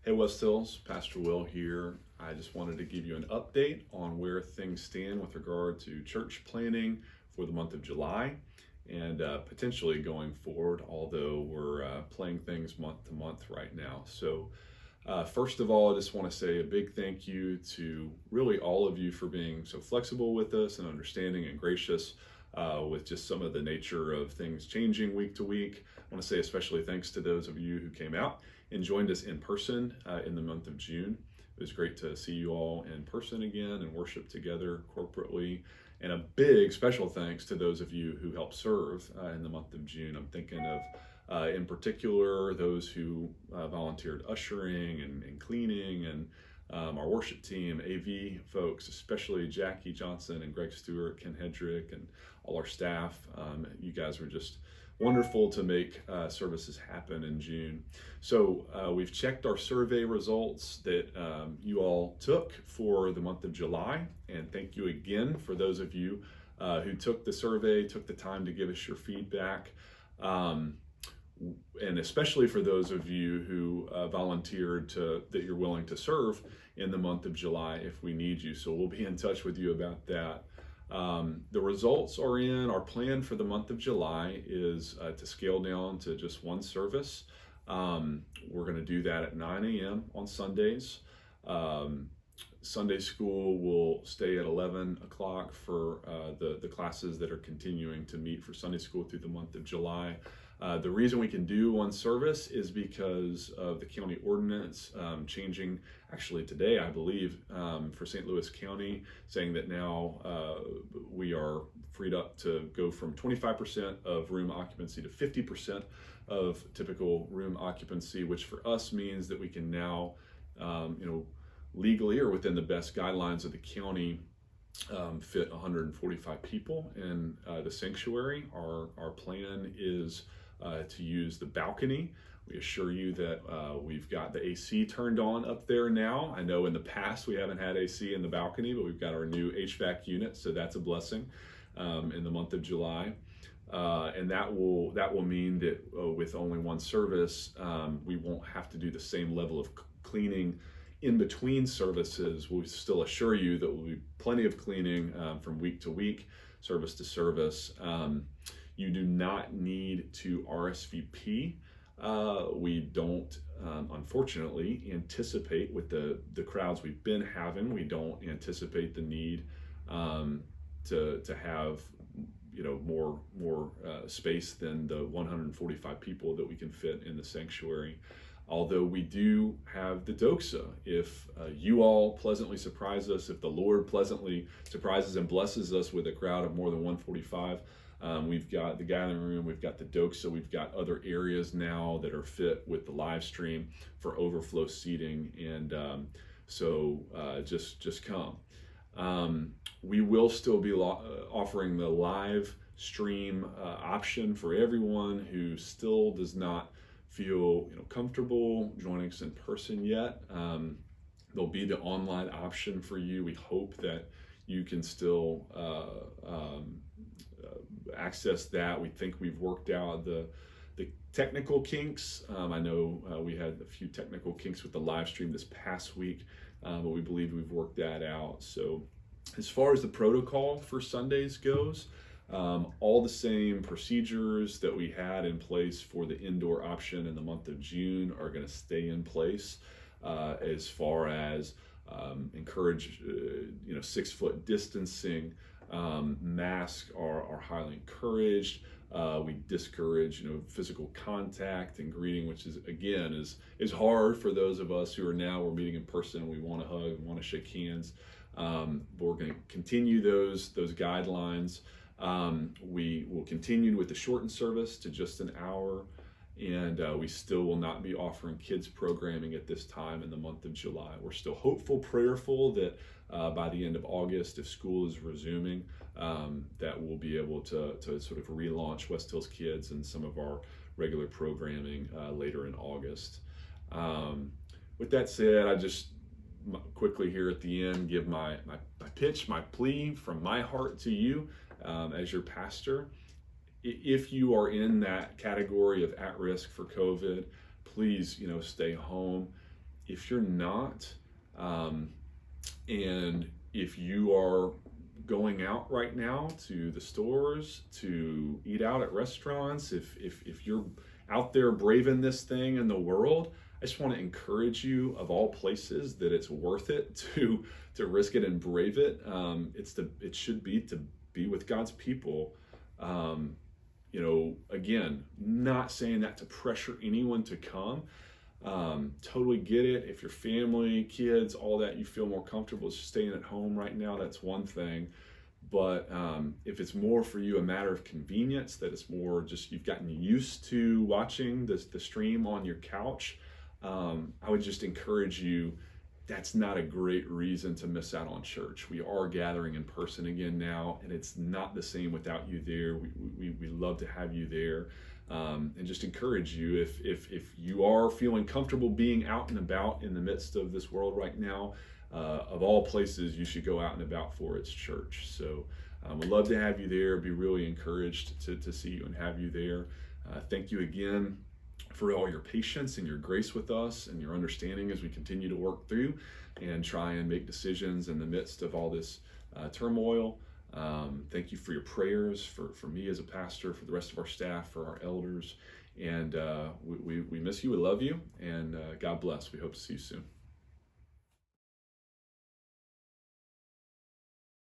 Hey West Hills, Pastor Will here. I just wanted to give you an update on where things stand with regard to church planning for the month of July and potentially going forward, although we're playing things month to month right now. So first of all, I just want to say a big thank you to really all of you for being so flexible with us and understanding and gracious with just some of the nature of things changing week to week. I want to say especially thanks to those of you who came out and joined us in person in the month of June. It was great to see you all in person again and worship together corporately. And a big special thanks to those of you who helped serve in the month of June. I'm thinking of in particular, those who volunteered ushering and cleaning, and our worship team, AV folks, especially Jackie Johnson and Greg Stewart, Ken Hedrick, and all our staff. You guys were just wonderful to make services happen in June. So we've checked our survey results that you all took for the month of July, and thank you again for those of you who took the survey, took the time to give us your feedback. And especially for those of you who volunteered that you're willing to serve in the month of July if we need you. So we'll be in touch with you about that. The results are in. Our plan for the month of July is to scale down to just one service. We're going to do that at 9 a.m. on Sundays. Sunday school will stay at 11 o'clock for the classes that are continuing to meet for Sunday school through the month of July. The reason we can do one service is because of the county ordinance changing actually today, I believe, for St. Louis County, saying that now we are freed up to go from 25% of room occupancy to 50% of typical room occupancy, which for us means that we can now, legally or within the best guidelines of the county, fit 145 people in the sanctuary. Our plan is to use the balcony. We assure you that we've got the AC turned on up there now. I know in the past we haven't had AC in the balcony, but we've got our new HVAC unit, so that's a blessing in the month of July. And that will mean that with only one service, we won't have to do the same level of cleaning in between services. We'll still assure you that there will be plenty of cleaning from week to week, service to service. You do not need to RSVP. We don't, unfortunately, anticipate with the crowds we've been having, we don't anticipate the need to have more space than the 145 people that we can fit in the sanctuary. Although we do have the doxa. If you all pleasantly surprise us, if the Lord pleasantly surprises and blesses us with a crowd of more than 145, we've got the gathering room, we've got the doxa, we've got other areas now that are fit with the live stream for overflow seating, and so just come. We will still be offering the live stream option for everyone who still does not feel comfortable joining us in person yet. There'll be the online option for you. We hope that you can still access that. We think we've worked out the technical kinks. I know we had a few technical kinks with the live stream this past week, but we believe we've worked that out. So as far as the protocol for Sundays goes, all the same procedures that we had in place for the indoor option in the month of June are going to stay in place, as far as encourage 6-foot distancing. Masks are highly encouraged. We discourage physical contact and greeting, which is hard for those of us who we're meeting in person. We want to hug, we want to shake hands. But we're going to continue those guidelines. We will continue with the shortened service to just an hour, and we still will not be offering kids programming at this time in the month of July. We're still hopeful, prayerful that by the end of August, if school is resuming, that we'll be able to sort of relaunch West Hills Kids and some of our regular programming later in August. With that said, I just quickly here at the end give my pitch, my plea from my heart to you as your pastor. If you are in that category of at risk for COVID, please stay home. if you're not, and if you are going out right now to the stores to eat out at restaurants, if you're out there braving this thing in the world, I just want to encourage you, of all places, that it's worth it to risk it and brave it. It should be to be with God's people. Again, not saying that to pressure anyone to come. Totally get it. If your family, kids, all that, you feel more comfortable staying at home right now, that's one thing. But if it's more for you a matter of convenience, that it's more just you've gotten used to watching the stream on your couch, I would just encourage you, that's not a great reason to miss out on church. We are gathering in person again now, and it's not the same without you there. We love to have you there. And just encourage you, if you are feeling comfortable being out and about in the midst of this world right now, of all places you should go out and about for, its church. So we'd love to have you there. Be really encouraged to see you and have you there. Thank you again for all your patience and your grace with us and your understanding as we continue to work through and try and make decisions in the midst of all this turmoil. Thank you for your prayers for me as a pastor, for the rest of our staff, for our elders. And we miss you. We love you. And God bless. We hope to see you soon.